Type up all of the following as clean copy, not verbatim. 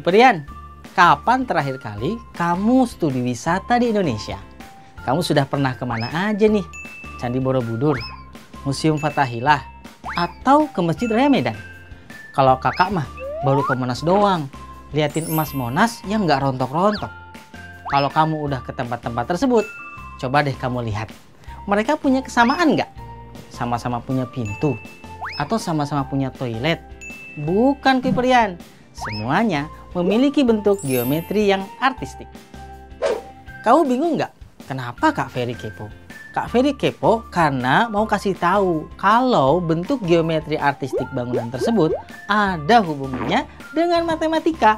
Brian, kapan terakhir kali kamu studi wisata di Indonesia? Kamu sudah pernah kemana aja nih? Candi Borobudur, Museum Fathahillah, atau ke Masjid Raya Medan? Kalau kakak mah baru ke Monas doang, liatin emas Monas yang nggak rontok-rontok. Kalau kamu udah ke tempat-tempat tersebut, coba deh kamu lihat. Mereka punya kesamaan nggak? Sama-sama punya pintu? Atau sama-sama punya toilet? Bukan Kiperian. Semuanya memiliki bentuk geometri yang artistik. Kamu bingung nggak? Kenapa Kak Ferry kepo? Kak Ferry kepo karena mau kasih tahu kalau bentuk geometri artistik bangunan tersebut ada hubungannya dengan matematika.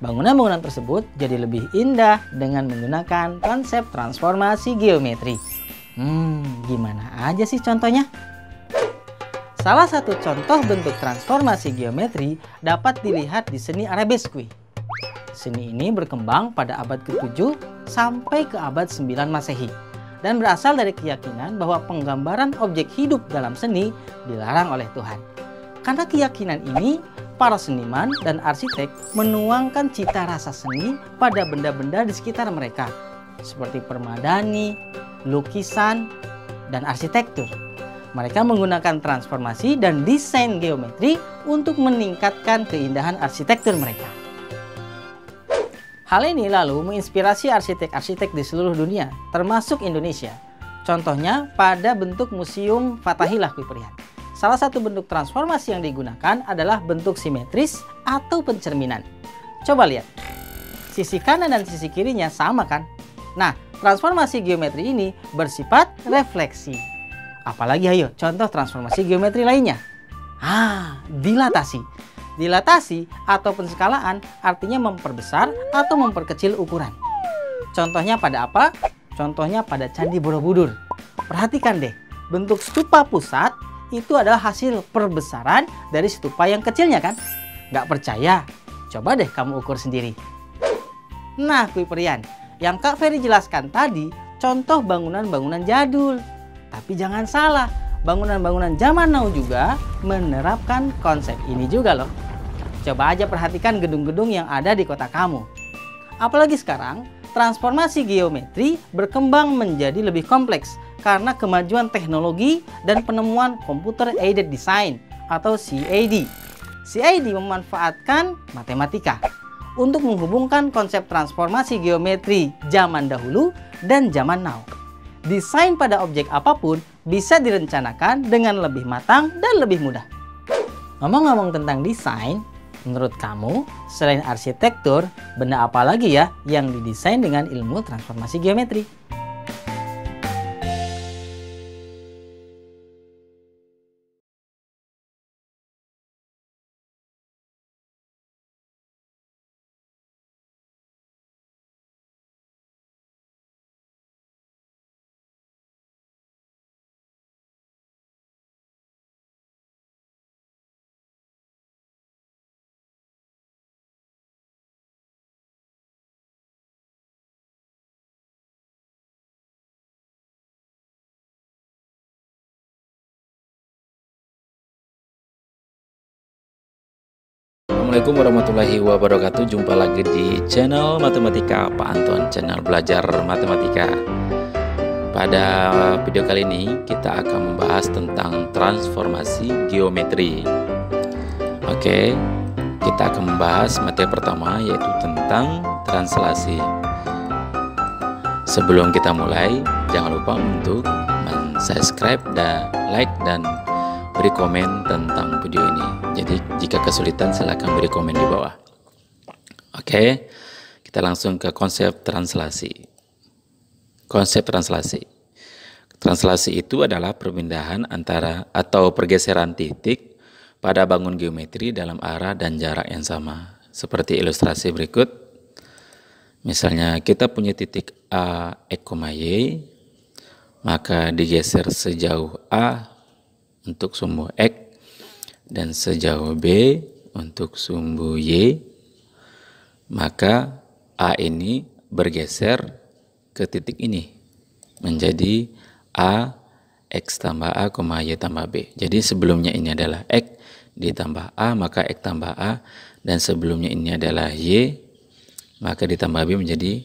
Bangunan-bangunan tersebut jadi lebih indah dengan menggunakan konsep transformasi geometri. Gimana aja sih contohnya? Salah satu contoh bentuk transformasi geometri dapat dilihat di seni arabesque. Seni ini berkembang pada abad ke-7 sampai ke abad 9 Masehi dan berasal dari keyakinan bahwa penggambaran objek hidup dalam seni dilarang oleh Tuhan. Karena keyakinan ini, para seniman dan arsitek menuangkan cita rasa seni pada benda-benda di sekitar mereka, seperti permadani, lukisan, dan arsitektur. Mereka menggunakan transformasi dan desain geometri untuk meningkatkan keindahan arsitektur mereka. Hal ini lalu menginspirasi arsitek-arsitek di seluruh dunia, termasuk Indonesia. Contohnya pada bentuk Museum Fathahillah Kiperian. Salah satu bentuk transformasi yang digunakan adalah bentuk simetris atau pencerminan. Coba lihat, sisi kanan dan sisi kirinya sama kan? Nah, transformasi geometri ini bersifat refleksi. Apalagi ayo contoh transformasi geometri lainnya. Dilatasi. Dilatasi atau penskalaan artinya memperbesar atau memperkecil ukuran. Contohnya pada apa? Contohnya pada Candi Borobudur. Perhatikan deh, bentuk stupa pusat itu adalah hasil perbesaran dari stupa yang kecilnya kan? Nggak percaya? Coba deh kamu ukur sendiri. Nah, Kiperian, yang Kak Ferry jelaskan tadi contoh bangunan-bangunan jadul. Tapi jangan salah, bangunan-bangunan zaman now juga menerapkan konsep ini juga loh. Coba aja perhatikan gedung-gedung yang ada di kota kamu. Apalagi sekarang, transformasi geometri berkembang menjadi lebih kompleks karena kemajuan teknologi dan penemuan Computer Aided Design atau CAD. CAD memanfaatkan matematika untuk menghubungkan konsep transformasi geometri zaman dahulu dan zaman now. Desain pada objek apapun bisa direncanakan dengan lebih matang dan lebih mudah. Ngomong-ngomong tentang desain, menurut kamu selain arsitektur, benda apa lagi ya yang didesain dengan ilmu transformasi geometri? Assalamualaikum warahmatullahi wabarakatuh. Jumpa lagi di channel Matematika Pak Anton, channel belajar matematika. Pada video kali ini kita akan membahas tentang transformasi geometri. Oke, kita akan membahas materi pertama yaitu tentang translasi. Sebelum kita mulai, jangan lupa untuk subscribe dan like dan beri komen tentang video ini. Jadi jika kesulitan silahkan beri komen di bawah. Oke, kita langsung ke konsep translasi. Konsep translasi. Translasi itu adalah perpindahan antara atau pergeseran titik pada bangun geometri dalam arah dan jarak yang sama. Seperti ilustrasi berikut. Misalnya kita punya titik A, X, Y, maka digeser sejauh A untuk sumbu X dan sejauh B untuk sumbu Y, maka A ini bergeser ke titik ini menjadi A X tambah A, Y tambah B. Jadi sebelumnya ini adalah X, ditambah A, maka X tambah A, dan sebelumnya ini adalah Y, maka ditambah B menjadi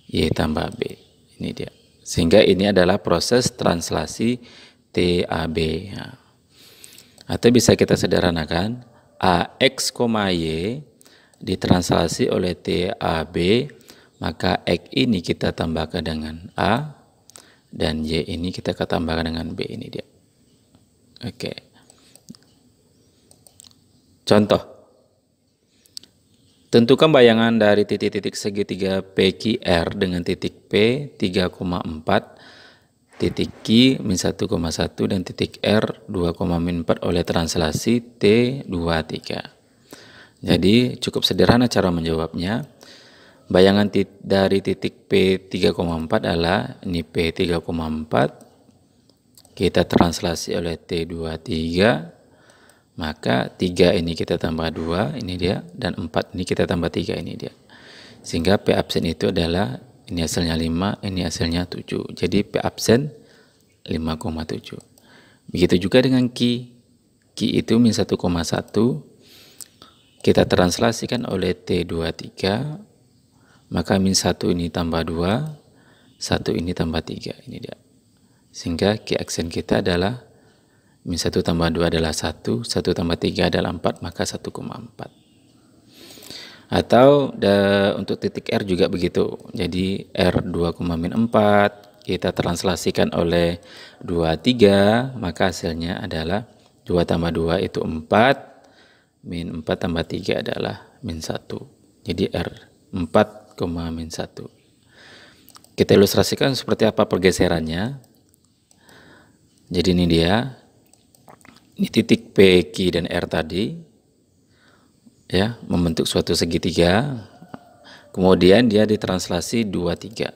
Y tambah B. Ini dia. Sehingga ini adalah proses translasi TAB. Nah, atau bisa kita sederhanakan, AX, Y ditranslasi oleh TAB, maka X ini kita tambahkan dengan A, dan Y ini kita tambahkan dengan B. Ini dia. Oke. Contoh. Tentukan bayangan dari titik-titik segitiga PQR dengan titik P 3,4, titik Q min 1,1 dan titik R 2,4 oleh translasi T23. Jadi cukup sederhana cara menjawabnya. Bayangan dari titik P 3,4 adalah ini P 3,4, kita translasi oleh T23, maka 3 ini kita tambah 2, ini dia, dan 4 ini kita tambah 3, ini dia. Sehingga P absen itu adalah, ini hasilnya 5, ini hasilnya 7. Jadi P absen 5,7. Begitu juga dengan Q. Q itu min 1,1, kita translasikan oleh T23, maka min 1 ini tambah 2, 1 ini tambah 3, ini dia. Sehingga Q aksen kita adalah min 1 tambah 2 adalah 1, 1 tambah 3 adalah 4, maka 1,4. Atau untuk titik R juga begitu. Jadi R 2,4 kita translasikan oleh 23, maka hasilnya adalah 2 tambah 2 itu 4, min 4 tambah 3 adalah min 1. Jadi R 4, min 1. Kita ilustrasikan seperti apa pergeserannya. Jadi ini dia. Ini titik P, Q, dan R tadi, ya, membentuk suatu segitiga. Kemudian dia ditranslasi 2, 3.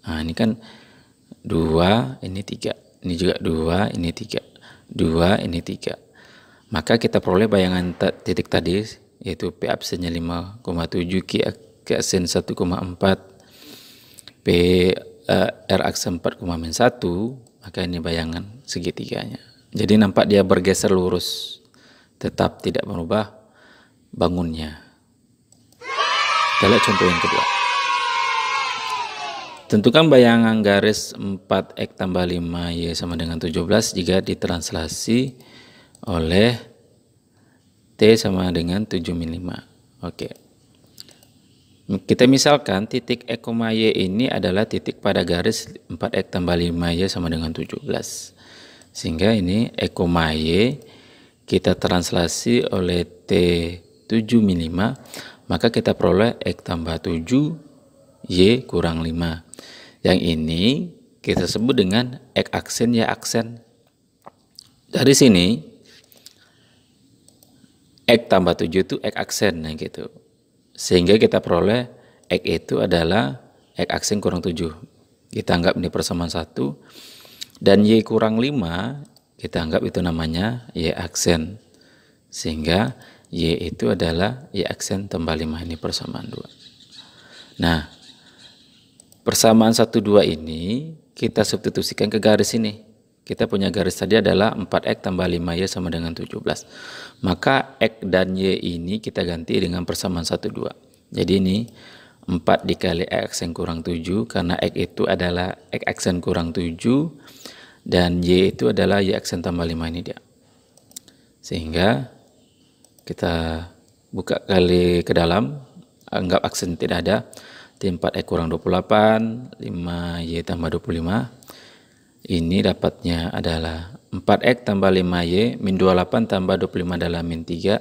Nah, ini kan 2, ini 3. Ini juga 2, ini 3. 2, ini 3. Maka kita peroleh bayangan titik tadi, yaitu P absennya 5,7, Q aksen 1,4, P R aksen 4,1, maka ini bayangan segitiganya. Jadi nampak dia bergeser lurus, tetap tidak merubah bangunnya. Kita lihat contoh yang kedua. Tentukan bayangan garis 4X tambah 5Y sama dengan 17 jika ditranslasi oleh T sama dengan 7 min 5. Oke. Kita misalkan titik X, Y ini adalah titik pada garis 4X tambah 5Y sama dengan 17. Sehingga ini X, Y kita translasi oleh T 7 min 5, maka kita peroleh X tambah 7, Y kurang 5. Yang ini kita sebut dengan X aksen, Y aksen. Dari sini X tambah 7 itu X aksen, nah gitu. Sehingga kita peroleh X itu adalah X aksen kurang 7. Kita anggap ini persamaan 1. Dan Y kurang 5, kita anggap itu namanya Y aksen. Sehingga Y itu adalah Y aksen tambah 5, ini persamaan 2. Nah, persamaan 1, 2 ini kita substitusikan ke garis ini. Kita punya garis tadi adalah 4X tambah 5Y sama dengan 17. Maka X dan Y ini kita ganti dengan persamaan 1, 2. Jadi ini 4 dikali X aksen kurang 7, karena X itu adalah X aksen kurang 7, dan Y itu adalah Y aksen tambah 5, ini dia. Sehingga kita buka kali ke dalam, anggap aksen tidak ada. T4X kurang 28, 5Y tambah 25. Ini dapatnya adalah 4X tambah 5Y min 28 tambah 25 adalah min 3.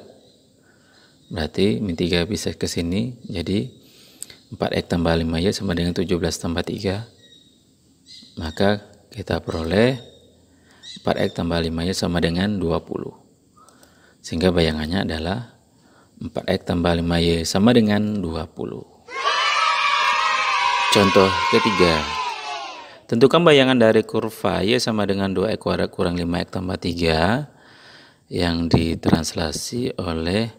Berarti min 3 bisa ke sini. Jadi 4X tambah 5Y sama dengan 17 tambah 3. Maka kita peroleh 4X tambah 5Y sama dengan 20. Sehingga bayangannya adalah 4X tambah 5Y sama dengan 20. Contoh ketiga. Tentukan bayangan dari kurva Y sama dengan 2X kuadrat kurang 5X tambah 3 yang ditranslasi oleh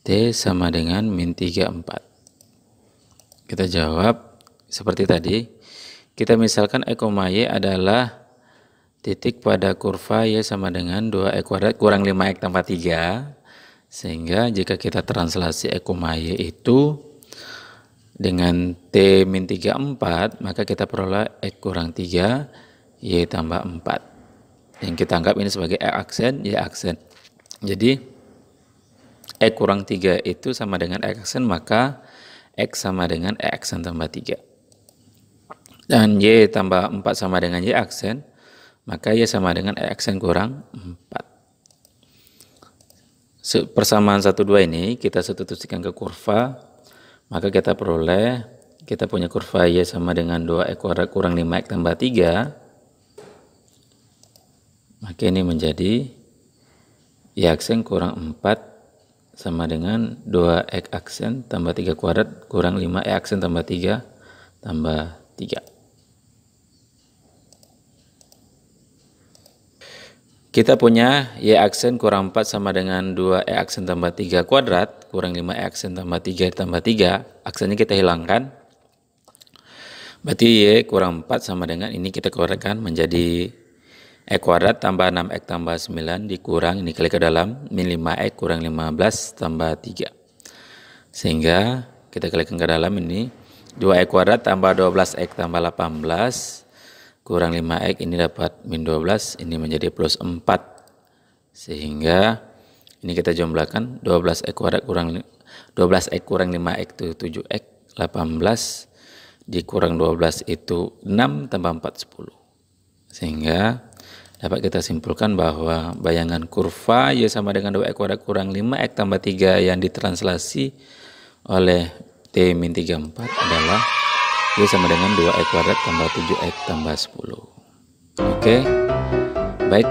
T sama dengan min 3, 4. Kita jawab seperti tadi. Kita misalkan X, Y adalah titik pada kurva Y sama dengan 2X kuadrat kurang 5X tambah 3. Sehingga jika kita translasi X, Y itu dengan T min 3, 4, maka kita peroleh X kurang 3, Y tambah 4. Yang kita anggap ini sebagai X aksen, Y aksen. Jadi X kurang 3 itu sama dengan X aksen, maka X sama dengan X aksen tambah 3. Dan Y tambah 4 sama dengan Y aksen, maka Y sama dengan X aksen kurang 4. Persamaan 1, 2 ini kita substitusikan ke kurva, maka kita peroleh, kita punya kurva Y sama dengan 2X kuadrat kurang 5X tambah 3. Maka ini menjadi Y aksen kurang 4 sama dengan 2X aksen tambah 3 kuadrat kurang 5X aksen tambah 3 tambah 3. Kita punya Y aksen kurang 4 sama dengan 2X aksen tambah 3 kuadrat kurang 5X aksen tambah 3 tambah 3. Aksennya kita hilangkan. Berarti Y kurang 4 sama dengan ini kita kuadratkan menjadi X kuadrat tambah 6X tambah 9 dikurang ini kali ke dalam min 5X kurang 15 tambah 3. Sehingga kita kalikan ke dalam ini 2X kuadrat tambah 12X tambah 18 kurang 5X ini dapat min 12, ini menjadi plus 4. Sehingga ini kita jumlahkan 12X kuadrat kurang 12X kurang 5X itu 7X, 18 dikurang 12 itu 6 tambah 4 10. Sehingga dapat kita simpulkan bahwa bayangan kurva Y sama dengan 2X kuadrat kurang 5X tambah 3 yang ditranslasi oleh T min 3 4 adalah Y sama dengan 2X kuadrat tambah 7X tambah 10. Oke, baik,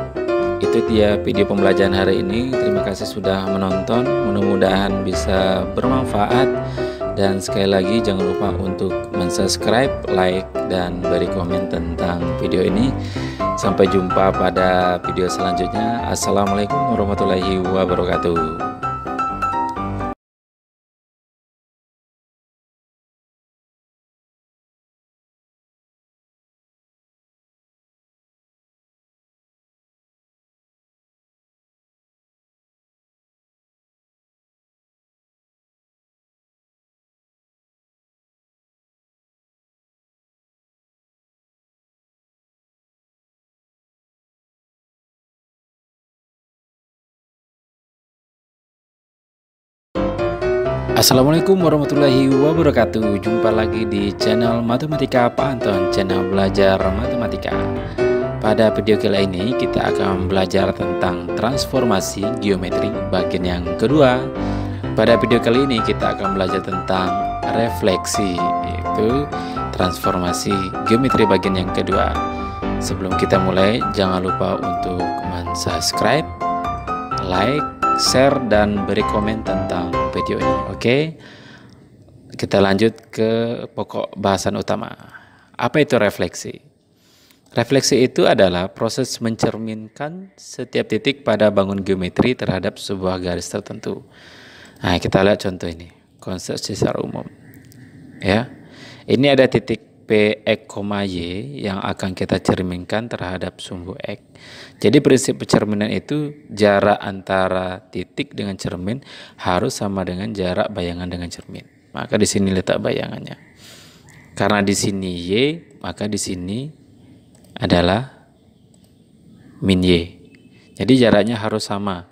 itu dia video pembelajaran hari ini. Terima kasih sudah menonton, mudah-mudahan bisa bermanfaat. Dan sekali lagi jangan lupa untuk subscribe, like, dan beri komen tentang video ini. Sampai jumpa pada video selanjutnya. Assalamualaikum warahmatullahi wabarakatuh. Assalamualaikum warahmatullahi wabarakatuh. Jumpa lagi di channel Matematika Pak Anton, channel belajar matematika. Pada video kali ini kita akan belajar tentang transformasi geometri bagian yang kedua. Pada video kali ini kita akan belajar tentang refleksi, yaitu transformasi geometri bagian yang kedua. Sebelum kita mulai, jangan lupa untuk subscribe, like, share, dan beri komen tentang video ini. Oke, kita lanjut ke pokok bahasan utama. Apa itu refleksi? Refleksi itu adalah proses mencerminkan setiap titik pada bangun geometri terhadap sebuah garis tertentu. Nah, kita lihat contoh ini, konsep secara umum. Ya, ini ada titik P, X, Y yang akan kita cerminkan terhadap sumbu X. Jadi prinsip pencerminan itu jarak antara titik dengan cermin harus sama dengan jarak bayangan dengan cermin. Maka di sini letak bayangannya. Karena di sini Y, maka di sini adalah min Y. Jadi jaraknya harus sama.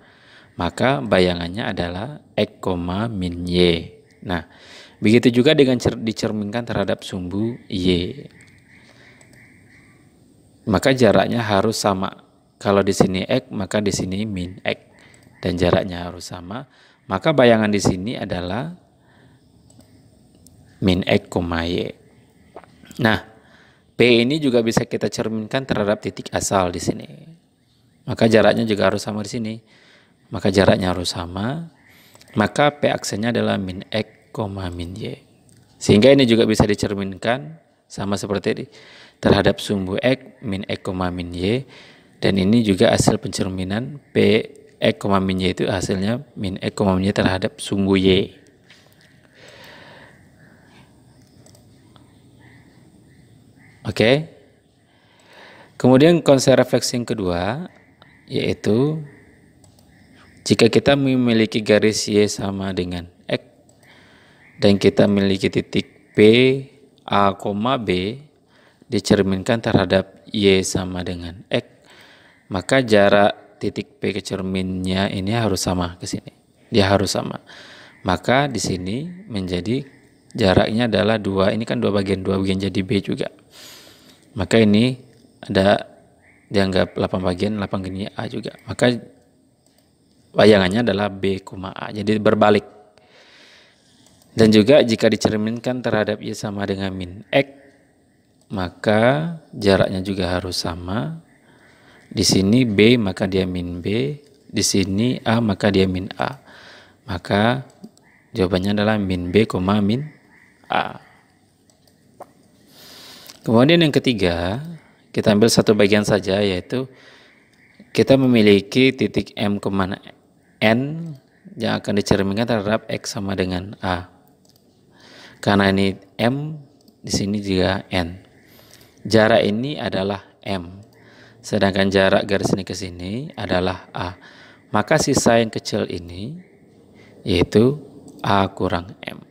Maka bayangannya adalah X, min Y. Nah, begitu juga dengan dicerminkan terhadap sumbu Y. Maka jaraknya harus sama. Kalau di sini X, maka di sini min X. Dan jaraknya harus sama. Maka bayangan di sini adalah min X, Y. Nah, P ini juga bisa kita cerminkan terhadap titik asal di sini. Maka jaraknya juga harus sama di sini. Maka jaraknya harus sama. Maka P aksennya adalah min X, min Y. Sehingga ini juga bisa dicerminkan sama seperti ini terhadap sumbu X, min X, min Y. Dan ini juga hasil pencerminan P, X, min Y itu hasilnya min X, min Y terhadap sumbu Y. Oke. Kemudian konsep refleksi yang kedua, yaitu jika kita memiliki garis Y sama dengan X, dan kita memiliki titik P, A, B, dicerminkan terhadap Y sama dengan X, maka jarak titik P ke cerminnya ini harus sama ke sini. Dia harus sama. Maka di sini menjadi jaraknya adalah 2, ini kan 2 bagian jadi B juga. Maka ini ada dianggap 8 bagian ini A juga. Maka bayangannya adalah B, A. Jadi berbalik. Dan juga jika dicerminkan terhadap Y sama dengan min X, maka jaraknya juga harus sama. Di sini B maka dia min B, di sini A maka dia min A. Maka jawabannya adalah min B, min A. Kemudian yang ketiga, kita ambil satu bagian saja, yaitu kita memiliki titik M, N yang akan dicerminkan terhadap X sama dengan A. Karena ini M, di sini juga N. Jarak ini adalah M. Sedangkan jarak garis ini ke sini adalah A. Maka sisa yang kecil ini yaitu A kurang M.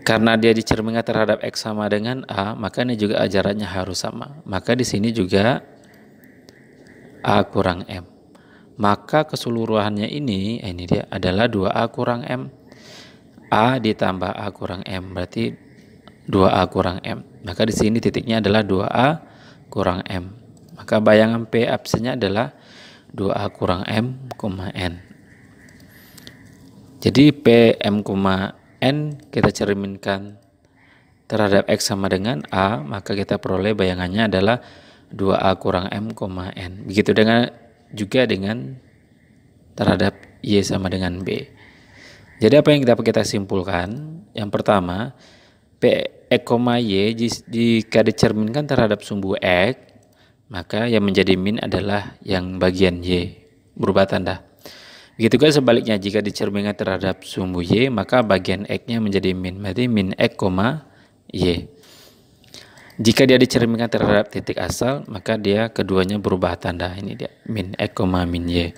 Karena dia dicerminkan terhadap X sama dengan A, maka ini juga jaraknya harus sama. Maka di sini juga A kurang M. Maka keseluruhannya ini dia adalah 2A kurang M. A ditambah A kurang M berarti 2A kurang M. Maka di sini titiknya adalah 2A kurang M. Maka bayangan P absennya adalah 2A kurang M, N. Jadi P, M, N kita cerminkan terhadap X sama dengan A, maka kita peroleh bayangannya adalah 2A kurang M, N. Begitu juga dengan terhadap Y sama dengan B. Jadi apa yang dapat kita simpulkan? Yang pertama, P, X, Y jika dicerminkan terhadap sumbu X, maka yang menjadi min adalah yang bagian Y, berubah tanda. Begitu juga sebaliknya, jika dicerminkan terhadap sumbu Y, maka bagian X-nya menjadi min, berarti min X, Y. Jika dia dicerminkan terhadap titik asal, maka dia keduanya berubah tanda, ini dia, min X, min Y.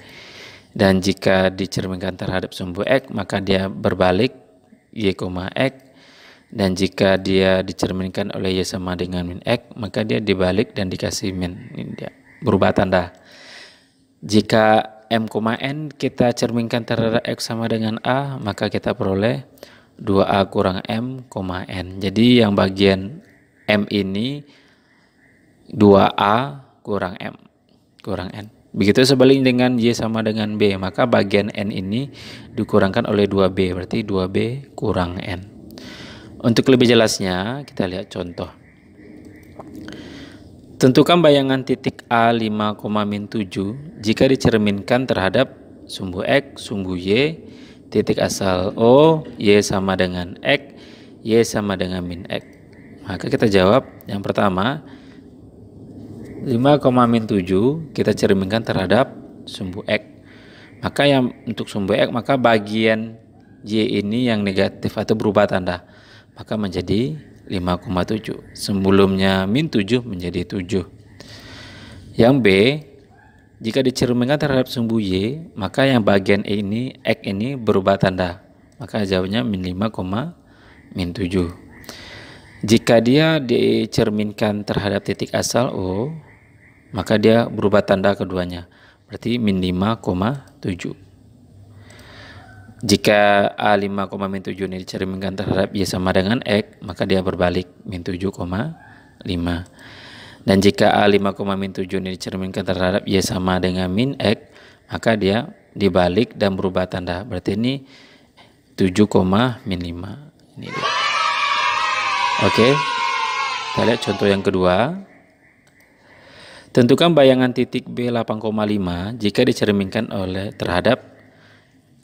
Dan jika dicerminkan terhadap sumbu X, maka dia berbalik, Y, X. Dan jika dia dicerminkan oleh Y sama dengan min X, maka dia dibalik dan dikasih min, ini dia, berubah tanda. Jika M, N kita cerminkan terhadap X sama dengan A, maka kita peroleh 2A kurang M, N. Jadi yang bagian M ini 2A kurang M, kurang N. Begitu sebaliknya dengan Y sama dengan B, maka bagian N ini dikurangkan oleh 2B, berarti 2B kurang N. Untuk lebih jelasnya, kita lihat contoh. Tentukan bayangan titik A 5,-7 jika dicerminkan terhadap sumbu X, sumbu Y, titik asal O, Y sama dengan X, Y sama dengan min X. Maka kita jawab yang pertama, 5,-7 kita cerminkan terhadap sumbu X. Maka yang untuk sumbu X, maka bagian Y ini yang negatif atau berubah tanda, maka menjadi 5,7. Sebelumnya min 7 menjadi 7. Yang B, jika dicerminkan terhadap sumbu Y, maka yang bagian E ini, X ini berubah tanda, maka jawabnya min 5, min 7. Jika dia dicerminkan terhadap titik asal O, maka dia berubah tanda keduanya, berarti min 5,7. Jika A 5,-7 ini dicerminkan terhadap Y sama dengan X, maka dia berbalik min 7,5. Dan jika A 5,-7 ini dicerminkan terhadap Y sama dengan min X, maka dia dibalik dan berubah tanda, berarti ini 7,-5. Ini dia. Oke, kita lihat contoh yang kedua. Tentukan bayangan titik B 8,5 jika dicerminkan oleh terhadap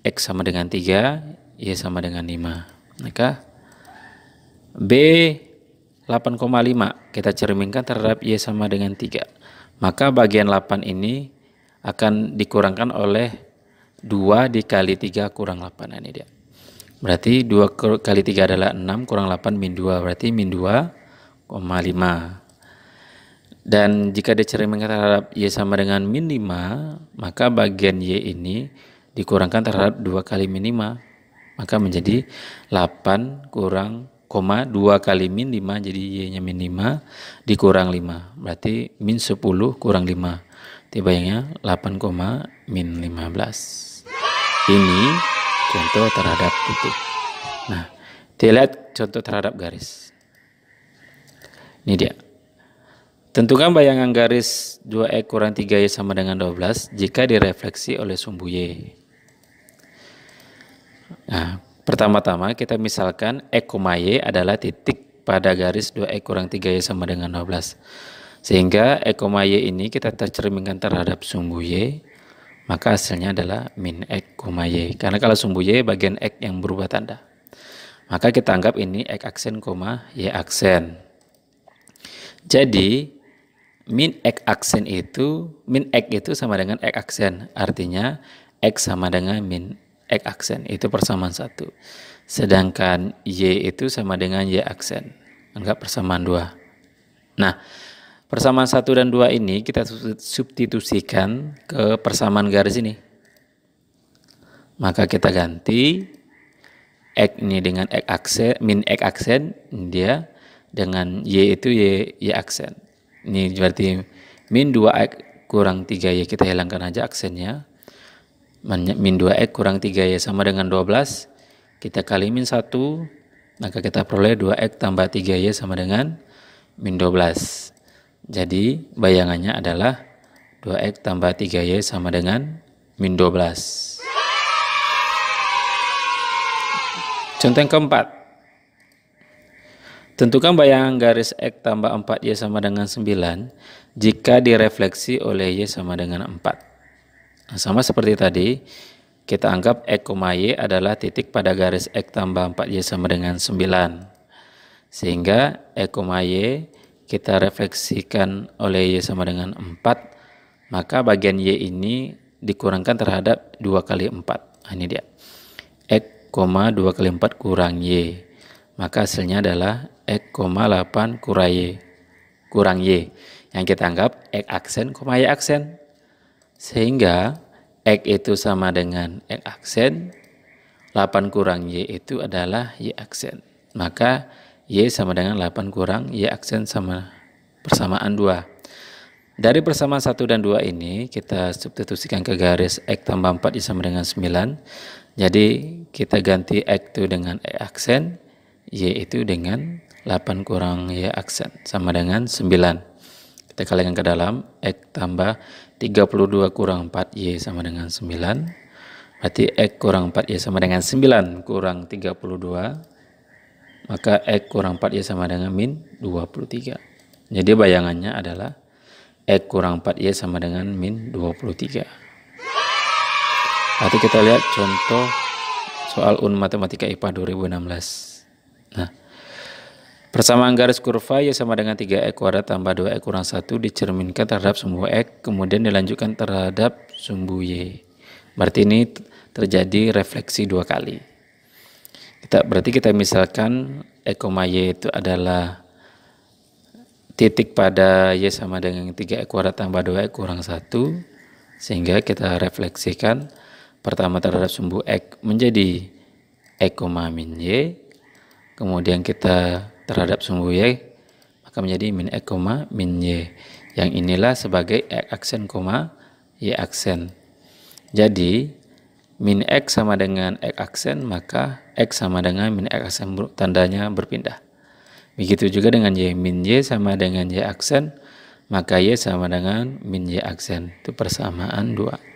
X sama dengan 3, Y sama dengan 5. Maka B 8,5 kita cerminkan terhadap Y sama dengan 3. Maka bagian 8 ini akan dikurangkan oleh 2 dikali 3 kurang 8. Ini dia. Berarti 2 kali 3 adalah 6, kurang 8 min 2. Berarti min 2,5. Dan jika dicerminkan terhadap Y sama dengan min 5, maka bagian Y ini dikurangkan terhadap 2 kali min 5. Maka menjadi 8 kurang, 2 kali min 5, jadi Y-nya min 5 dikurang 5. Berarti min 10 kurang 5. Tibayangnya 8, min 15. Ini contoh terhadap titik. Nah, kita lihat contoh terhadap garis. Ini dia. Tentukan bayangan garis 2X kurang 3Y sama dengan 12 jika direfleksi oleh sumbu Y. Nah, pertama-tama kita misalkan X, Y adalah titik pada garis 2X kurang 3Y sama dengan 12. Sehingga X, Y ini kita tercerminkan terhadap sumbu Y, maka hasilnya adalah min X, Y. Karena kalau sumbu Y bagian X yang berubah tanda. Maka kita anggap ini X aksen, Y aksen. Jadi min X aksen itu, min X itu sama dengan X aksen. Artinya X sama dengan min X aksen. Itu persamaan 1. Sedangkan Y itu sama dengan Y aksen. Anggap persamaan 2. Nah, persamaan 1 dan 2 ini kita substitusikan ke persamaan garis ini. Maka kita ganti X ini dengan X aksen, min X aksen, dia dengan Y itu Y aksen. Ini berarti min 2X kurang 3Y, kita hilangkan aja aksennya. Min 2X kurang 3Y sama dengan 12. Kita kali min 1, maka kita peroleh 2X tambah 3Y sama dengan min 12. Jadi bayangannya adalah 2X tambah 3Y sama dengan min 12. Contoh yang keempat. Tentukan bayangan garis X tambah 4Y sama dengan 9 jika direfleksi oleh Y sama dengan 4. Nah, sama seperti tadi, kita anggap X, Y adalah titik pada garis X tambah 4Y sama dengan 9. Sehingga X, Y kita refleksikan oleh Y sama dengan 4, maka bagian Y ini dikurangkan terhadap 2 kali 4. Nah, ini dia. X, 2 kali 4 kurang Y. Maka hasilnya adalah X, 8 kurang Y. Yang kita anggap X aksen, Y aksen. Sehingga X itu sama dengan X aksen, 8 kurang Y itu adalah Y aksen. Maka Y sama dengan 8 kurang Y aksen sama persamaan 2. Dari persamaan 1 dan 2 ini kita substitusikan ke garis X tambah 4Y sama dengan 9. Jadi kita ganti X itu dengan X aksen, Y itu dengan 8 kurang Y aksen sama dengan 9. Kita kalikan ke dalam, X tambah 32 kurang 4Y sama dengan 9. Berarti X kurang 4Y sama dengan 9 kurang 32. Maka X kurang 4Y sama dengan min 23. Jadi bayangannya adalah X kurang 4Y sama dengan min 23. Nanti kita lihat contoh soal Matematika IPA 2016. Nah, persamaan garis kurva Y sama dengan 3X kuadrat tambah 2X kurang 1 dicerminkan terhadap sumbu X, kemudian dilanjutkan terhadap sumbu Y. Berarti ini terjadi refleksi 2 kali. Berarti kita misalkan X, Y itu adalah titik pada Y sama dengan 3X kuadrat tambah 2X kurang 1. Sehingga kita refleksikan pertama terhadap sumbu X menjadi X, min Y. Kemudian kita terhadap sumbu Y maka menjadi min X, min Y. Yang inilah sebagai X aksen, Y aksen. Jadi min X sama dengan X aksen, maka X sama dengan min X aksen, tandanya berpindah. Begitu juga dengan Y, min Y sama dengan Y aksen, maka Y sama dengan min Y aksen. Itu persamaan 2.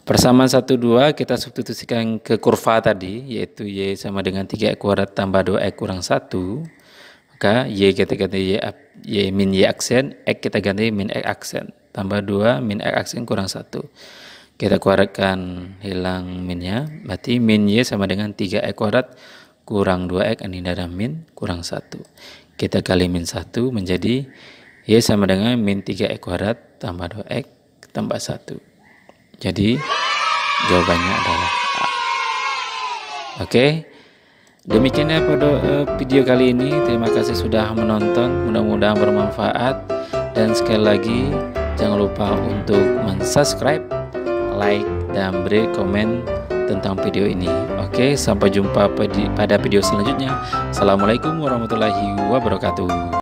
Persamaan 1, 2 kita substitusikan ke kurva tadi, yaitu Y sama dengan 3X kuadrat tambah 2X kurang 1. Maka Y kita ganti Y min Y aksen, X kita ganti min X aksen. Tambah 2 min X aksen kurang 1. Kita kuadratkan, hilang minnya, berarti min Y sama dengan 3X kuadrat kurang 2X, ini ada min kurang 1. Kita kali min 1 menjadi Y sama dengan min 3X kuadrat tambah 2X tambah 1. Jadi jawabannya adalah A. Oke, demikiannya pada video kali ini. Terima kasih sudah menonton, mudah-mudahan bermanfaat. Dan sekali lagi jangan lupa untuk subscribe, like, dan beri komen tentang video ini. Oke, sampai jumpa pada video selanjutnya. Assalamualaikum warahmatullahi wabarakatuh.